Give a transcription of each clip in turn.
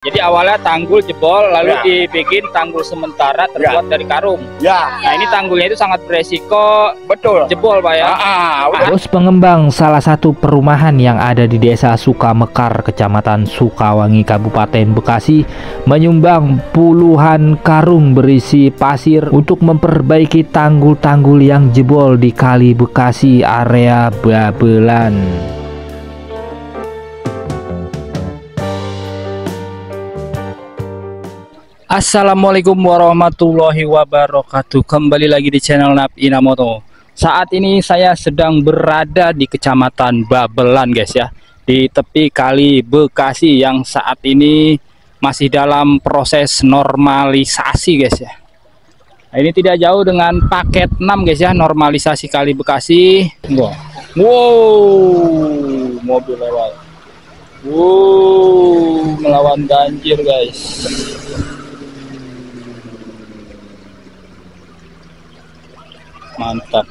Jadi awalnya tanggul jebol, lalu dibikin tanggul sementara terbuat dari karung. Nah ini tanggulnya itu sangat beresiko jebol, Pak ya. Bos pengembang salah satu perumahan yang ada di Desa Sukamekar, Kecamatan Sukawangi, Kabupaten Bekasi, menyumbang puluhan karung berisi pasir untuk memperbaiki tanggul-tanggul yang jebol di Kali Bekasi area Babelan. Assalamualaikum warahmatullahi wabarakatuh. Kembali lagi di channel Nap Inamoto. Saat ini saya sedang berada di Kecamatan Babelan, guys ya, di tepi Kali Bekasi yang saat ini masih dalam proses normalisasi, guys ya. Nah, ini tidak jauh dengan paket 6, guys ya, normalisasi Kali Bekasi. Wow, mobil lewat. Wow, melawan banjir, guys. Mantap.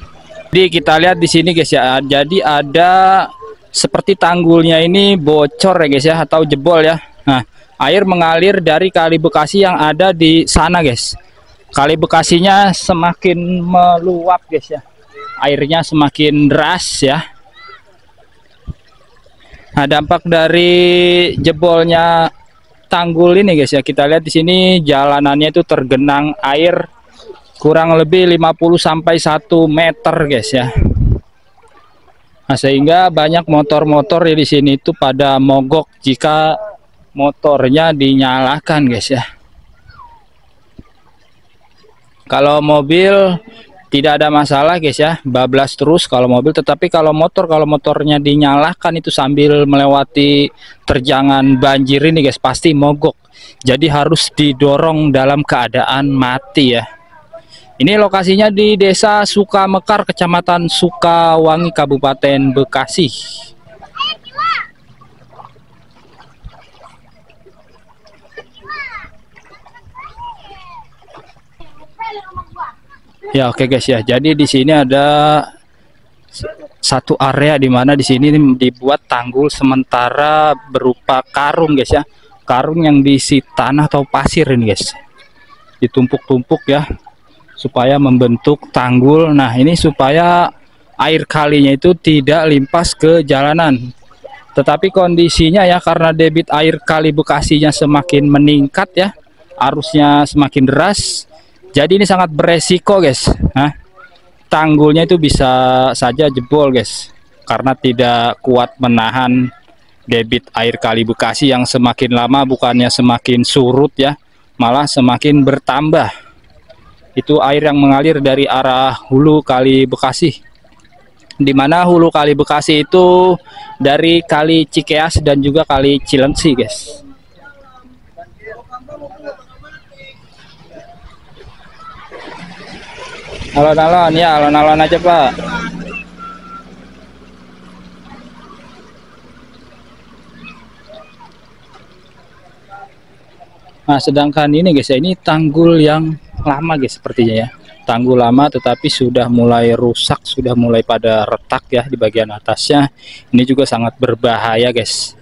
Jadi kita lihat di sini, guys ya. Jadi ada seperti tanggulnya ini bocor ya, guys ya, atau jebol ya. Nah, air mengalir dari Kali Bekasi yang ada di sana, guys. Kali Bekasinya semakin meluap, guys ya. Airnya semakin deras ya. Nah, dampak dari jebolnya tanggul ini, guys ya, kita lihat di sini jalanannya itu tergenang air kurang lebih 50 sampai 1 meter, guys ya. Nah, sehingga banyak motor-motor di sini itu pada mogok jika motornya dinyalakan, guys ya. Kalau mobil tidak ada masalah, guys ya, bablas terus kalau mobil, tetapi kalau motornya dinyalakan itu sambil melewati terjangan banjir ini, guys, pasti mogok. Jadi harus didorong dalam keadaan mati ya. Ini lokasinya di Desa Sukamekar, Kecamatan Sukawangi, Kabupaten Bekasi. Ya, oke, guys ya. Jadi di sini ada satu area di mana di sini dibuat tanggul sementara berupa karung, guys ya. Karung yang diisi tanah atau pasir ini, guys. Ditumpuk-tumpuk ya, supaya membentuk tanggul. Nah, ini supaya air kalinya itu tidak limpas ke jalanan. Tetapi kondisinya ya, karena debit air Kali Bekasinya semakin meningkat ya, arusnya semakin deras, jadi ini sangat beresiko, guys. Nah, tanggulnya itu bisa saja jebol, guys, karena tidak kuat menahan debit air Kali Bekasi yang semakin lama bukannya semakin surut ya, malah semakin bertambah. Itu air yang mengalir dari arah hulu Kali Bekasi, di mana hulu Kali Bekasi itu dari Kali Cikeas dan juga Kali Cilengsi, guys. Alon-alon ya, alon-alon aja, Pak. Nah, sedangkan ini, guys, ini tanggul yang lama, guys, sepertinya ya. Tanggul lama tetapi sudah mulai rusak, sudah mulai pada retak ya di bagian atasnya. Ini juga sangat berbahaya, guys.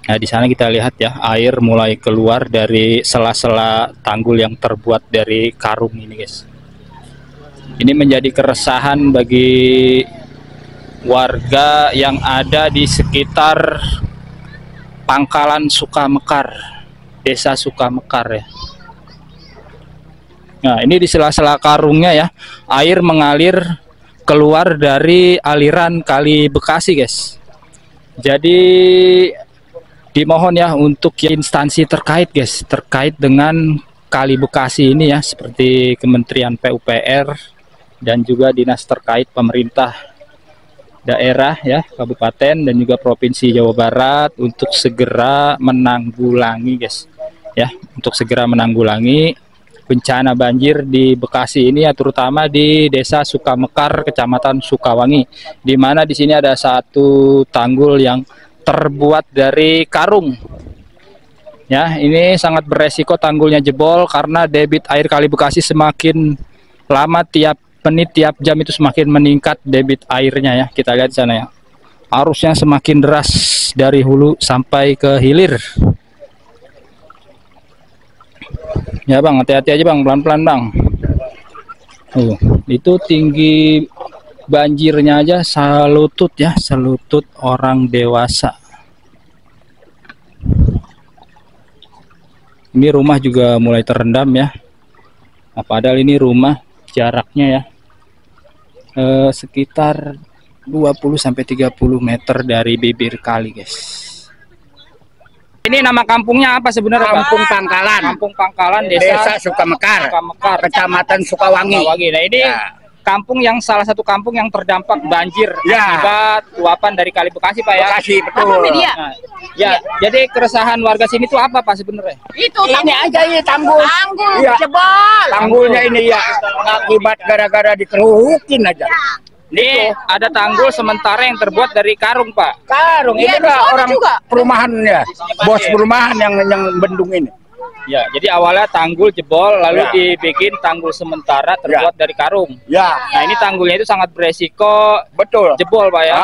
Nah, di sana kita lihat ya, air mulai keluar dari sela-sela tanggul yang terbuat dari karung ini, guys. Ini menjadi keresahan bagi warga yang ada di sekitar Pangkalan Sukamekar, Desa Sukamekar ya. Nah, ini di sela-sela karungnya ya, air mengalir keluar dari aliran Kali Bekasi, guys. Jadi dimohon ya untuk instansi terkait, guys, terkait dengan Kali Bekasi ini ya, seperti Kementerian PUPR dan juga dinas terkait pemerintah daerah ya, kabupaten dan juga provinsi Jawa Barat, untuk segera menanggulangi, guys ya, untuk segera menanggulangi bencana banjir di Bekasi ini ya, terutama di Desa Sukamekar, Kecamatan Sukawangi, di mana di sini ada satu tanggul yang terbuat dari karung. Ya, ini sangat beresiko tanggulnya jebol karena debit air Kali Bekasi semakin lama, tiap menit, tiap jam itu semakin meningkat debit airnya ya. Kita lihat di sana ya. Arusnya semakin deras dari hulu sampai ke hilir. Ya bang, hati-hati aja bang, pelan-pelan bang. Itu tinggi banjirnya aja selutut ya, selutut orang dewasa. Ini rumah juga mulai terendam ya. Nah, padahal ini rumah jaraknya ya sekitar 20-30 meter dari bibir kali guys. Ini nama kampungnya apa sebenarnya? Kampung Pangkalan. Kampung Pangkalan, Desa Sukamekar, Kecamatan Sukawangi. Nah ini kampung yang salah satu kampung yang terdampak banjir akibat luapan dari Kali Bekasi Pak ya. Bekasi betul. Nah, ya, jadi keresahan warga sini tuh apa Pak sebenarnya? Itu ini aja ini tanggul. Tanggul Iya. jebol. Tanggulnya ini ya akibat gara-gara dikeruhukin aja. Ini ada tanggul sementara yang terbuat dari karung Pak. Karung ini Iya, juga di sana orang juga. perumahan ya. Bos perumahan yang bendung ini. Ya, jadi awalnya tanggul jebol lalu dibikin tanggul sementara terbuat dari karung. Ya. Nah, ini tanggulnya itu sangat beresiko Betul. jebol Pak ya.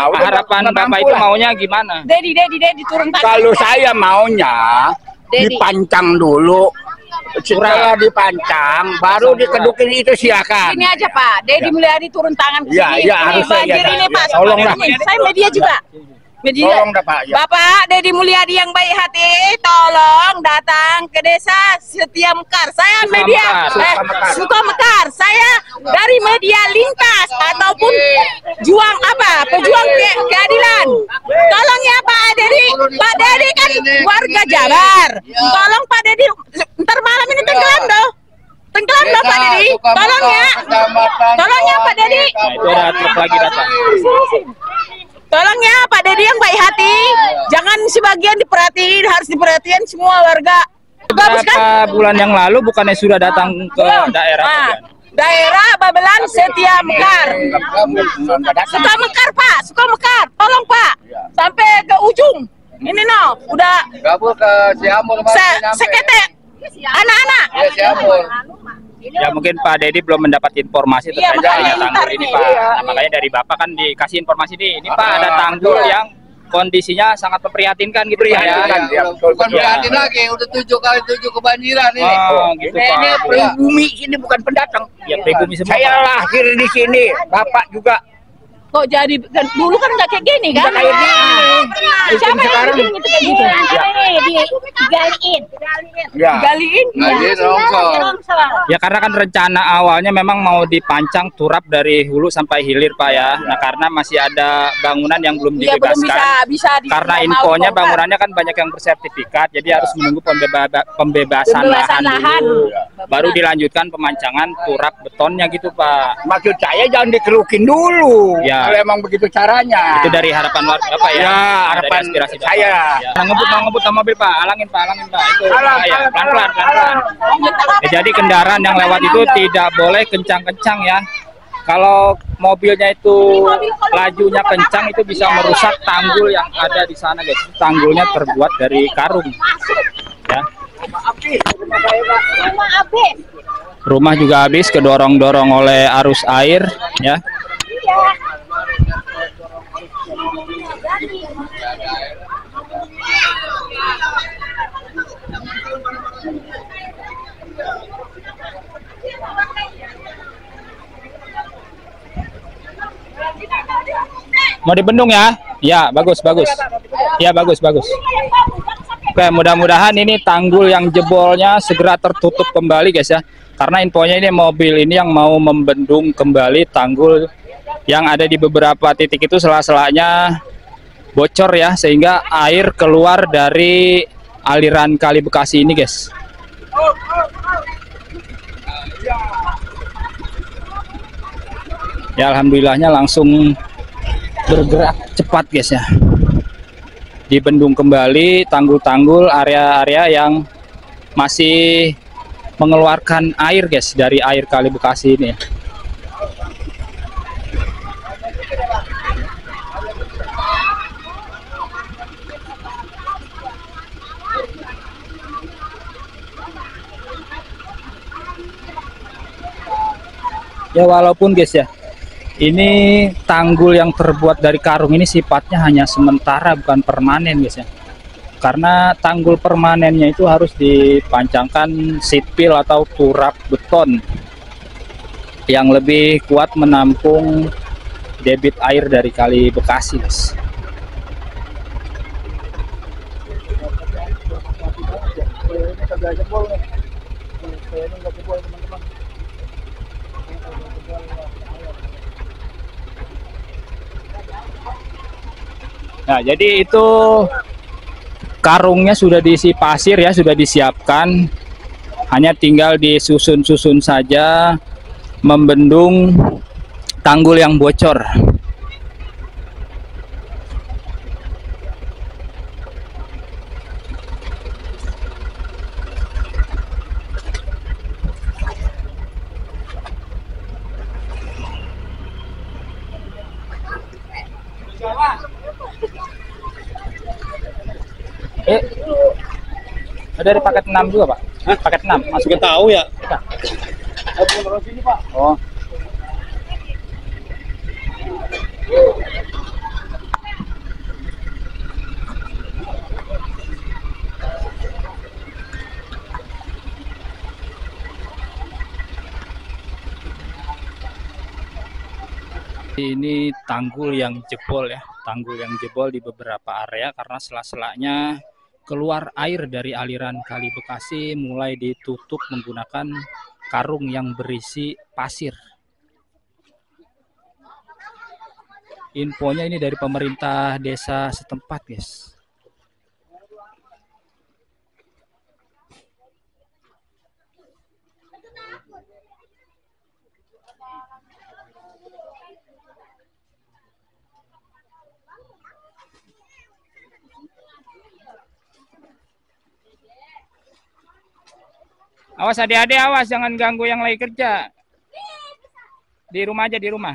Udah Harapan nggak Bapak mampu itu lah. maunya gimana? Dedi turun tangan. Kalau saya maunya Dedi. dipancang dulu. Setelah dipancang, baru dikedukin itu silakan. Ini aja Pak, Dedi Mulyadi turun tangan ke Ya, sini. ya, Ini harusnya, banjir ya, ini ya. Pak. Tolonglah. Ini, saya media juga. Media. Tolong dah Pak. Ya. Bapak Dedi Mulyadi yang baik hati, tolong datang ke desa Setiamekar. Saya media Sukamekar. Saya dari media lintas ataupun pejuang keadilan. Tolong ya Pak Dedi. Pak Dedi kan warga Jabar. Tolong Pak Dedi. Ntar malam ini tenggelam dong. Tenggelam dong Pak Dedi. Tolong ya. Tolong ya Pak Dedi. Nah, itu ada truk lagi datang. Tolong ya Pak Dedi yang baik hati, jangan sebagian diperhatiin, harus diperhatiin semua warga. Bagus kan? Beberapa bulan yang lalu bukannya sudah datang ke daerah bagian? Daerah Babelan Setiamekar. Sukamekar Pak, Sukamekar, tolong Pak, sampai ke ujung. Ini no, udah. Gabung ke Ciamur. Sekete, anak-anak. Ya mungkin Pak Dedi belum mendapat informasi terkait makanya adanya tanggul ini Pak. Nah, makanya dari Bapak kan dikasih informasi ini Pak ada tanggul yang kondisinya sangat memprihatinkan gitu Pak ya. Bukan prihatin lagi, udah 7 kali 7 kebanjiran ini. Oh, gitu Ini Pak. pribumi sini bukan pendatang. Ya pribumi semua. Saya Pak. lahir di sini, Bapak juga. Kok jadi dulu kan nggak kayak gini kan? Nggak kayak gini. Siapa yang Sekarang bikin itu kayak gitu? Digaliin. Ya. Galiin. Ya karena kan rencana awalnya memang mau dipancang turap dari hulu sampai hilir Pak ya. Nah karena masih ada bangunan yang belum Iya belum dibebaskan. bisa Karena infonya bangunannya kan banyak yang bersertifikat, jadi harus menunggu pembebasan lahan dulu. Baru dilanjutkan pemancangan turap betonnya gitu Pak. Maksud saya jangan dikerukin dulu. Ya. Kalau emang begitu caranya. Itu dari harapan warga Bapak ya. Ya, Dari harapan aspirasi Bapak. saya. Ya. Mau ngebut mobil Pak, alangin Pak. Itu bahaya. Pelan-pelan. Ya, jadi kendaraan yang lewat itu tidak boleh kencang-kencang ya. Kalau mobilnya itu lajunya kencang itu bisa merusak tanggul yang ada di sana guys. Tanggulnya terbuat dari karung. Ya. Rumah juga habis kedorong-dorong oleh arus air ya. Mau dibendung ya? Ya, bagus. Ya, bagus. Oke, mudah-mudahan ini tanggul yang jebolnya segera tertutup kembali guys ya. Karena infonya ini mobil ini yang mau membendung kembali tanggul yang ada di beberapa titik itu sela-selanya bocor ya, sehingga air keluar dari aliran Kali Bekasi ini guys. Ya alhamdulillahnya langsung bergerak cepat guys ya, dibendung kembali tanggul-tanggul area-area yang masih mengeluarkan air guys dari air Kali Bekasi ini. Ya walaupun guys ya, ini tanggul yang terbuat dari karung ini sifatnya hanya sementara bukan permanen guys ya. karena tanggul permanennya itu harus dipancangkan sipil atau turap beton yang lebih kuat menampung debit air dari Kali Bekasi, guys. Nah, jadi itu karungnya sudah diisi pasir ya, sudah disiapkan. Hanya tinggal disusun-susun saja membendung tanggul yang bocor. Dari paket 6 juga, Pak? Hah? Paket 6, masukin tahu ya? Oh. Ini tanggul yang jebol ya, tanggul yang jebol di beberapa area karena sela-selanya keluar air dari aliran Kali Bekasi mulai ditutup menggunakan karung yang berisi pasir. Infonya ini dari pemerintah desa setempat, guys. Awas adik-adik, awas jangan ganggu yang lagi kerja. Di rumah aja, di rumah.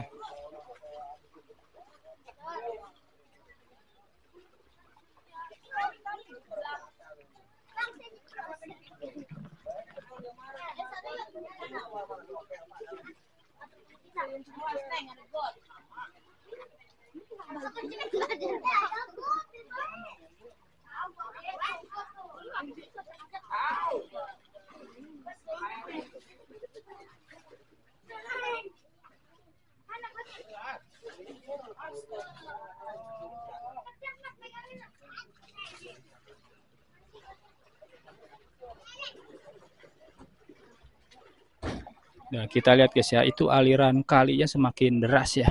Nah, kita lihat guys ya, itu aliran kalinya semakin deras ya,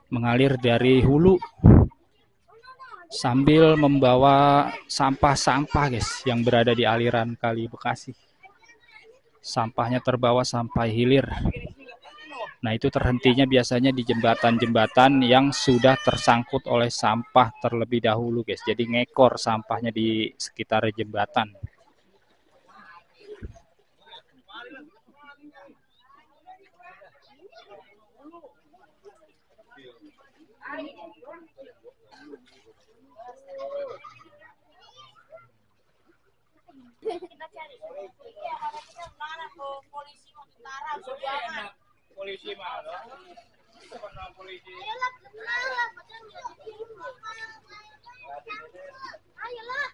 mengalir dari hulu sambil membawa sampah-sampah guys yang berada di aliran Kali Bekasi. Sampahnya terbawa sampai hilir. Nah, itu terhentinya biasanya di jembatan-jembatan yang sudah tersangkut oleh sampah terlebih dahulu guys. Jadi ngekor sampahnya di sekitar jembatan. Polisi malah. Polisi. Ayolah.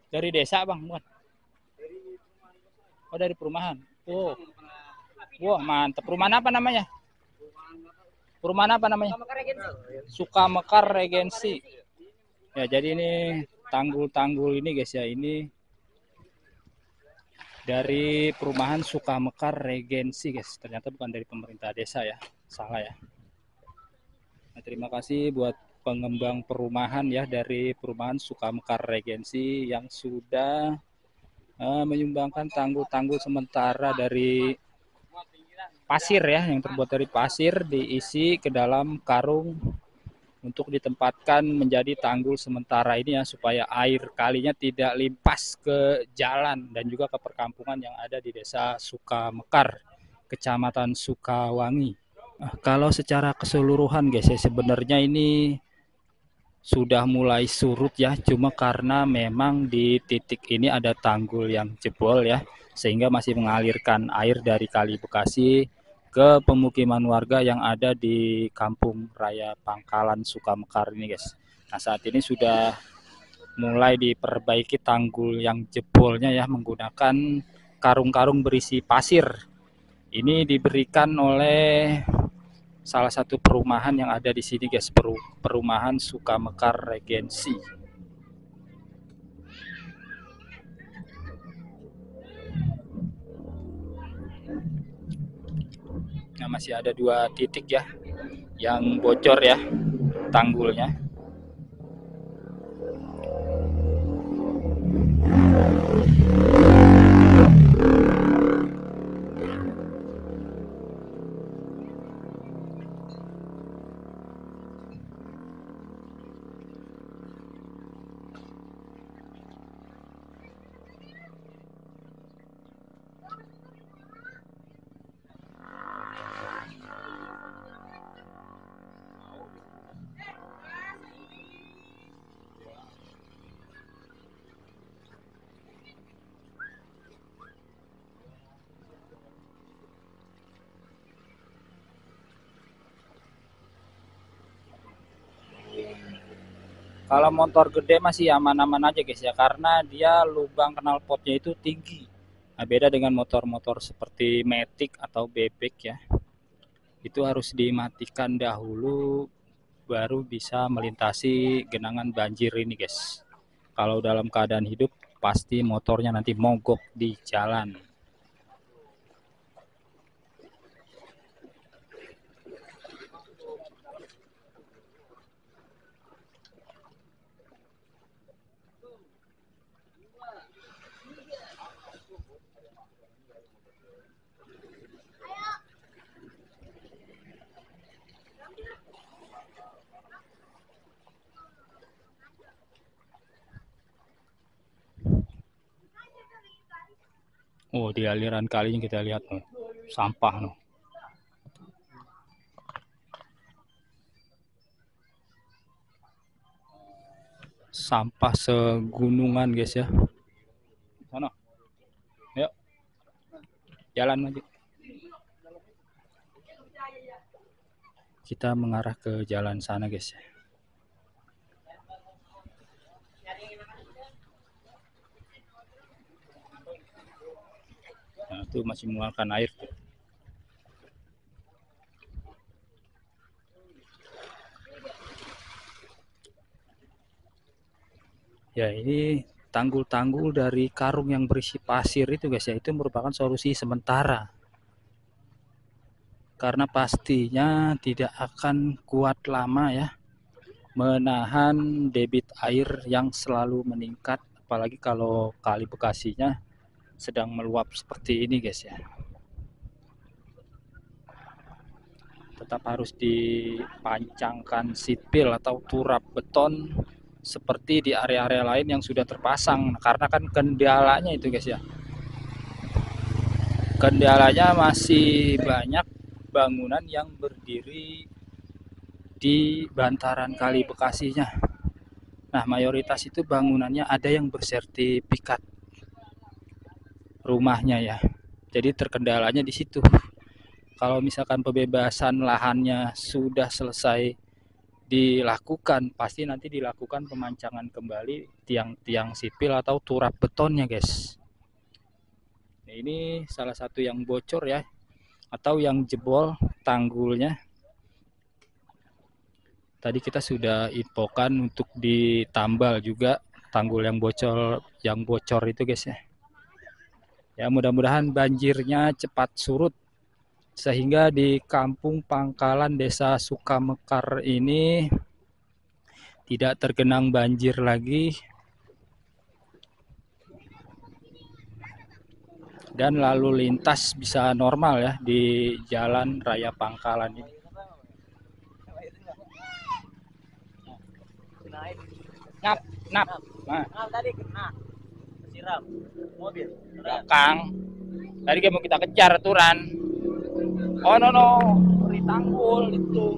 Dari desa bang, bukan? Oh dari perumahan. Oh, wah mantap. Perumahan apa namanya? Perumahan apa namanya? Suka Mekar Regensi. Ya jadi ini tanggul-tanggul ini guys ya, ini dari perumahan Suka Mekar Regensi guys. Ternyata bukan dari pemerintah desa ya, salah ya. Nah, terima kasih buat pengembang perumahan ya dari perumahan Suka Mekar Regensi yang sudah menyumbangkan tanggul-tanggul sementara dari pasir ya, yang terbuat dari pasir diisi ke dalam karung untuk ditempatkan menjadi tanggul sementara ini ya, supaya air kalinya tidak limpas ke jalan dan juga ke perkampungan yang ada di desa Suka Mekar, Kecamatan Sukawangi. Nah, kalau secara keseluruhan guys ya, sebenarnya ini sudah mulai surut ya, cuma karena memang di titik ini ada tanggul yang jebol ya, sehingga masih mengalirkan air dari Kali Bekasi ke pemukiman warga yang ada di Kampung Raya Pangkalan Suka Mekar ini guys. Nah saat ini sudah mulai diperbaiki tanggul yang jebolnya ya, menggunakan karung-karung berisi pasir. Ini diberikan oleh salah satu perumahan yang ada di sini guys, perumahan Suka Mekar Regensi. Nah masih ada 2 titik ya yang bocor ya tanggulnya. Kalau motor gede masih aman-aman aja guys ya, karena dia lubang knalpotnya itu tinggi. Nah, beda dengan motor-motor seperti Matic atau Bebek ya. Itu harus dimatikan dahulu baru bisa melintasi genangan banjir ini guys. Kalau dalam keadaan hidup pasti motornya nanti mogok di jalan. Oh, di aliran kalinya kita lihat oh, sampah no. Sampah segunungan guys ya. Sana. Yuk. Jalan aja. Kita mengarah ke jalan sana guys ya. Nah, itu masih mengeluarkan air tuh. Ya ini tanggul-tanggul dari karung yang berisi pasir itu guys ya, itu merupakan solusi sementara. Karena pastinya tidak akan kuat lama ya menahan debit air yang selalu meningkat, apalagi kalau Kali Bekasinya sedang meluap seperti ini guys ya. Tetap harus dipancangkan sipil atau turap beton seperti di area-area lain yang sudah terpasang, karena kan kendalanya itu guys ya, kendalanya masih banyak bangunan yang berdiri di bantaran Kali Bekasinya. Nah mayoritas itu bangunannya ada yang bersertifikat rumahnya ya, jadi terkendalanya di situ. kalau misalkan pembebasan lahannya sudah selesai dilakukan, pasti nanti dilakukan pemancangan kembali tiang-tiang sipil atau turap betonnya, guys. Nah, ini salah satu yang bocor ya, atau yang jebol tanggulnya. Tadi kita sudah infokan untuk ditambal juga tanggul yang bocor itu, guys ya. Ya, mudah-mudahan banjirnya cepat surut sehingga di Kampung Pangkalan Desa Sukamekar ini tidak tergenang banjir lagi dan lalu lintas bisa normal ya di Jalan Raya Pangkalan ini. Nap. Nah, tadi kena siram mobil belakang. Tadi kayak mau kita kejar aturan. Oh no, di tanggul itu.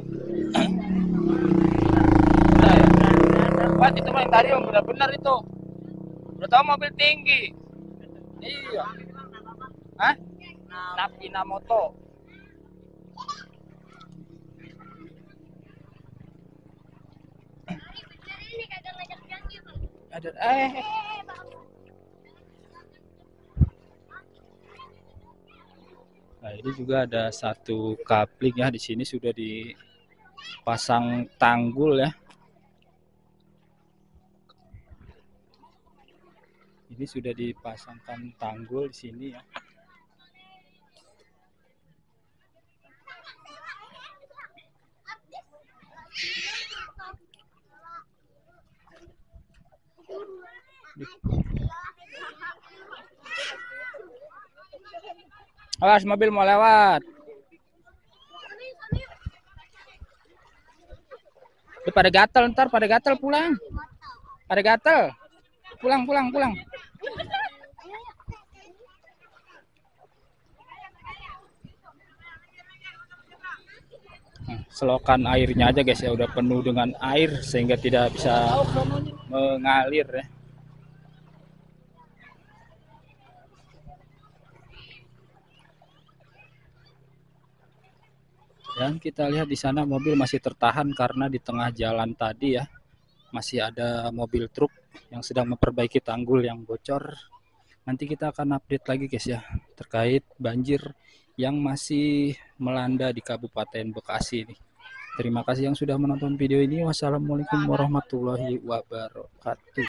Buat itu mah yang tadi yang benar-benar itu. Udah tahu mobil tinggi. Iya. Hah? Napina moto. Ada Nah, ini juga ada satu kapling ya, di sini sudah dipasang tanggul ya. Ini sudah dipasangkan tanggul di sini ya. Awas, mobil mau lewat. Pada gatel, ntar pada gatel pulang. Pada gatel. Pulang. Nah, selokan airnya aja guys ya udah penuh dengan air sehingga tidak bisa mengalir ya. Dan kita lihat di sana mobil masih tertahan karena di tengah jalan tadi ya masih ada mobil truk yang sedang memperbaiki tanggul yang bocor. Nanti kita akan update lagi guys ya terkait banjir yang masih melanda di Kabupaten Bekasi ini. Terima kasih yang sudah menonton video ini. Wassalamualaikum warahmatullahi wabarakatuh.